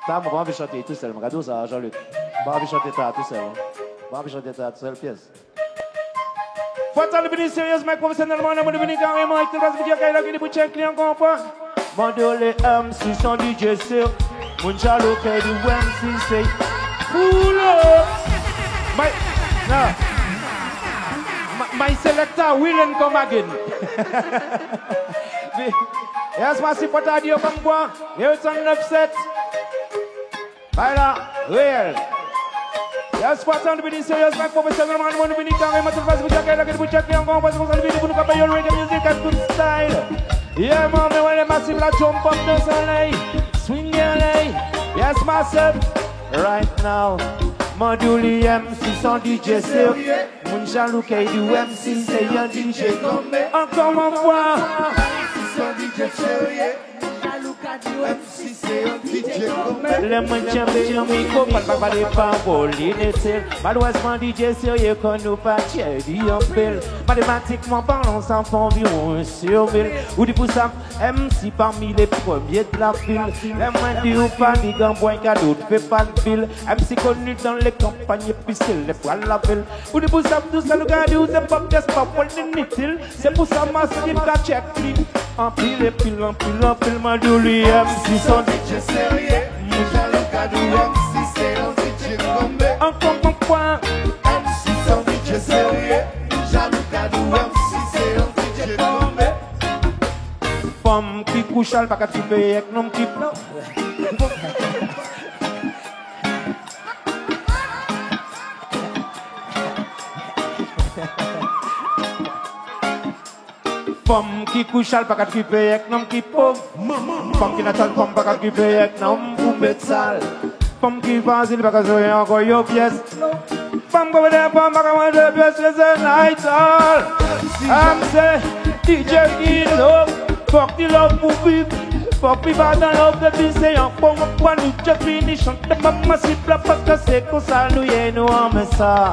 Ça, moi, je vais chanter tout seul. Regarde ça, Jean-Luc. Je vais chanter ça tout seul. Je vais chanter ça tout seul, pièce. Faut être devenu sérieusement, professionnellement, on est devenu carrément, avec tout le monde qui a gagné pour check client, comprend? Mandolé MC, son DJ, c'est mon jalo, qui est du MC, c'est pull up. My selector willing come again. Yes, merci pour ta dire comme quoi. Here's on 9-7. Voilà, réel. Yes, pour ta dire sérieusement, professionnellement, on est venu carrément, tout le monde qui a gagné pour check client, comprend? Parce qu'on s'en vient pour nous capailler le reggae music at good style. Yeah, man, mais ouais, les massifs la jump up de soleil. Swing your leg. Yes, myself. Right now. Manduli MC son DJ sérieux. Mon jaloux qui du MC c'est un DJ comme encore une fois. MC son DJ sérieux. MC c'est un DJ comme les moins champions micro pas de paroles malheureusement DJ sérieux qu'on nous pas tirer en pile mathématiquement parlant ça fait environ 1 sur 1000 ou dit pour ça MC parmi les premiers de la file les moins dit ou pas ni gamboin cadeau fait pas de fil MC connu dans les campagnes puisque les poils la ville ou dit pour ça tout ça nous garde ou c'est pas qu'est-ce pas pour l'inutile c'est pour ça massive la check en pile Manduli MC son DJ sérieux. Jaloux cadou MC c'est un DJ comme encore mon point. MC son DJ sérieux. Jaloux cadou MC c'est un DJ comme femme qui couche al pas qu'à triper avec nom qui femme qui couche al pas qu'à triper avec nom qui pauvre. Femme qui n'attend pas qu'à triper avec nom poupée de sale. Femme qui facile pas qu'à jouer encore yo pièce. Femme comme des femmes pas qu'à manger pièce c'est night all. MC DJ Kilo. Fuck the love pour vivre. Fuck the bad and love the peace. C'est un bon point nous just fini. Chante maman s'il plaît parce que c'est comme ça nous y est nous en met ça.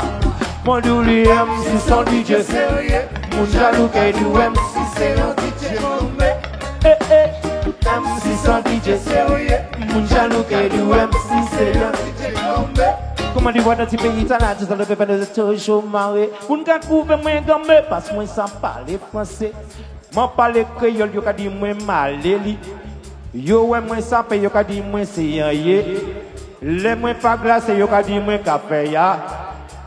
Manduli MC son DJ sérieux. Mon jaloux qui est du MC c'est un DJ comme MC son DJ sérieux. Mon jaloux qui est du MC c'est un DJ comme comment tu vois dans ce pays ça là tu sais le pépé de toujours marrer. On ne trouve moins gamme parce que moi ça parle français. Moi parle créole yo ka di moi maleli. Yo ouais moi ça paye yo ka di moi c'est yé. Les moins pas glace yo ka di moi café ya.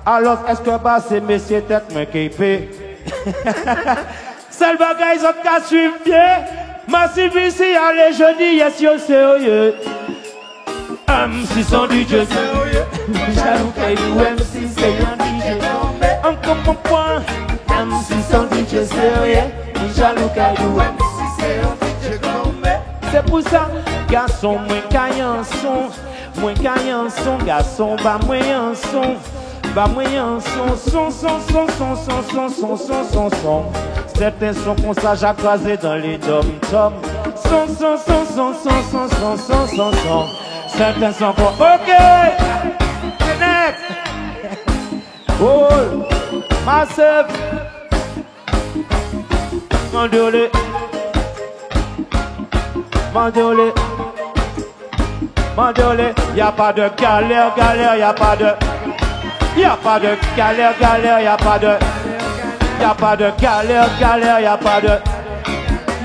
Alors est-ce que bah c'est monsieur tête moi qui paye. Seul bagage autres qu'à suivre bien. Massif ici allez jeudi yes yo sérieux. MC son DJ sérieux. Jaloux qui du MC c'est un DJ. Encore mon point. MC son DJ sérieux. Jaloux qui du MC c'est un DJ comme c'est pour ça garçon moins caillant son garçon bah moins son. Bah moyen son. Certains sont comme ça j'accrasé dans les dom-tom. Son. Certains sont comme ok. Connect. Oh, massive. Mandolé. Y'a pas de galère, y'a pas de. Y'a pas de galère, y'a pas de. Y'a pas de galère, y'a pas de.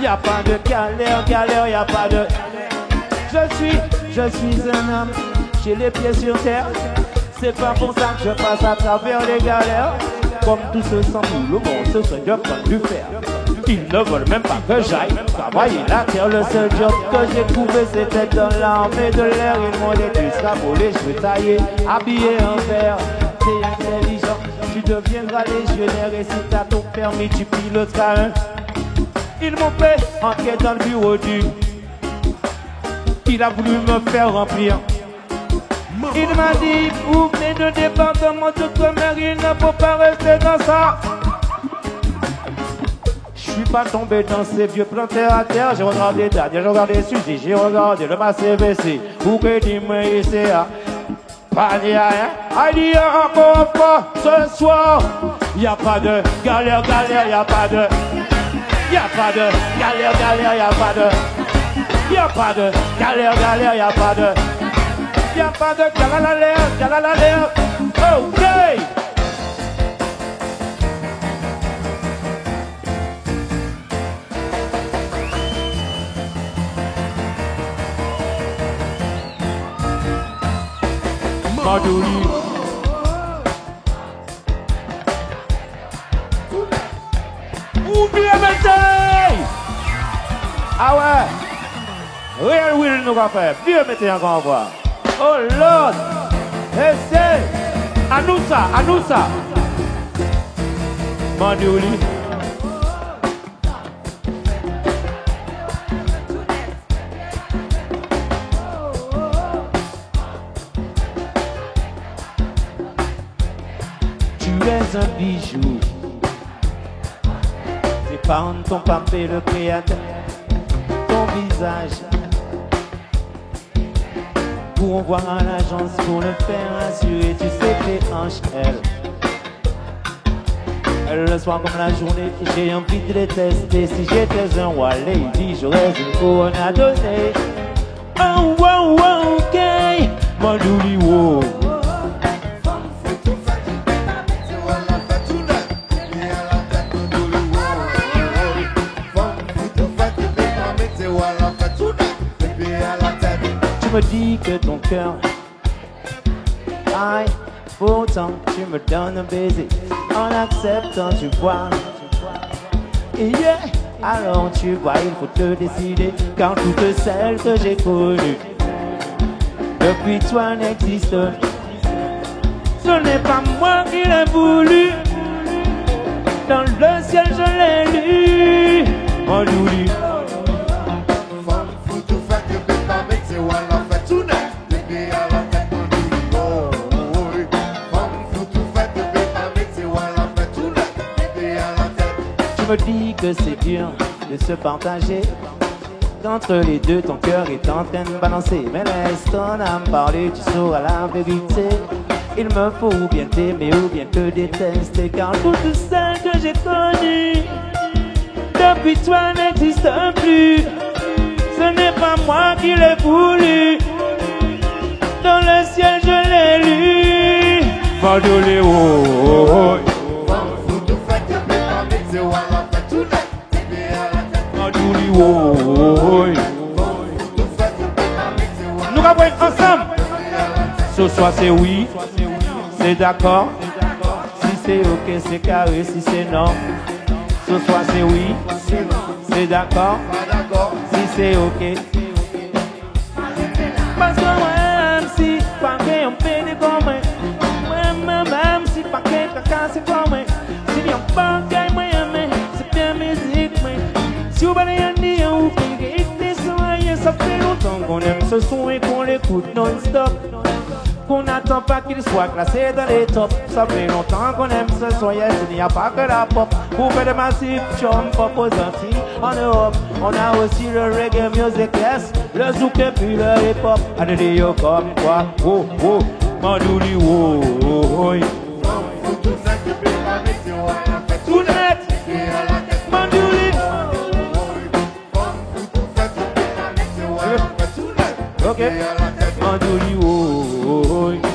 Y'a pas de galère, y'a pas de. Je suis un homme, j'ai les pieds sur terre. C'est pas pour ça que je passe à travers les galères. Comme tous ceux sans boulot, bon, ce sont jobs qu'on dû faire. Ils ne veulent même pas que j'aille travailler la terre. Le seul job que j'ai trouvé c'était dans l'armée de l'air. Ils m'ont dit tu seras pour les cheveux taillés, habillés en vert. T'es intelligent, tu deviendras légionnaire. Et si t'as ton permis, tu piloteras un. Ils m'ont fait entrer dans le bureau du. Il a voulu me faire remplir. Il m'a dit, vous venez de département d'outre-mer, il ne faut pas rester dans ça. Je suis pas tombé dans ces vieux plans terre à terre. J'ai regardé dates, j'ai regardé les sujets, j'ai regardé le masse CVC. Pour que dis-moi ici, pas dit rien. Il dit encore une fois, ce soir, y a pas de galère, y a pas de. Y a pas de galère, y a pas de. Y a pas de galère, y a pas de. y a pas de galalère. Ok. Madouli. Oubliez mettez. Ah ouais. Real Will nous va faire. Vieux mettez encore en voix. Oh Lord. Essaye. Anoussa. Madouli. Tu es un bijou. Tes parents t'ont pas fait le créateur. Ton visage pour voir à l'agence pour le faire assurer. Tu sais que tes hanches, elles le soir comme la journée, j'ai envie de les tester. Si j'étais un roi lady, j'aurais une couronne à donner. Oh wow wow ok, Madouli wow. Tu me dis que ton cœur aïe, pourtant tu me donnes un baiser. En acceptant tu vois. Et yeah, alors tu vois il faut te décider. Car toutes celles que j'ai connues depuis toi n'existent. Ce n'est pas moi qui l'ai voulu. Dans le ciel je l'ai lu. Madouli. Tu me dis que c'est dur de se partager. D'entre les deux, ton cœur est en train de balancer. Mais laisse ton âme parler, tu sauras la vérité. Il me faut ou bien t'aimer ou bien te détester. Car toutes celles que j'ai connues depuis toi n'existent plus. Ce n'est pas moi qui l'ai voulu. Dans le ciel je l'ai lu. Madouli oh. Madouli oh. Nous allons ensemble. Ce soir c'est oui, c'est d'accord. Si c'est ok c'est carré, si c'est non. Ce soir c'est oui, c'est d'accord. Si c'est ok. Parce que moi si pas que on peine comme moi. Même si pas que caca c'est comme moi. Si bien pas que moi c'est bien musique moi. Si vous allez en dire ou payer des soins, ça fait longtemps qu'on aime ce son et qu'on l'écoute non-stop. Qu'on n'attend pas qu'il soit classé dans les tops. Ça fait longtemps qu'on aime ce son, yes, il n'y a pas que la pop. Pour faire de massifs, chum, pop aux Antilles. En Europe, on a aussi le reggae music, yes, le zouk et puis le hip-hop. Allez, yo, comme quoi, oh, oh, Madouli, oh, oh, oh. Tout net, Madouli. Ok, Madouli, oh, oh, oh.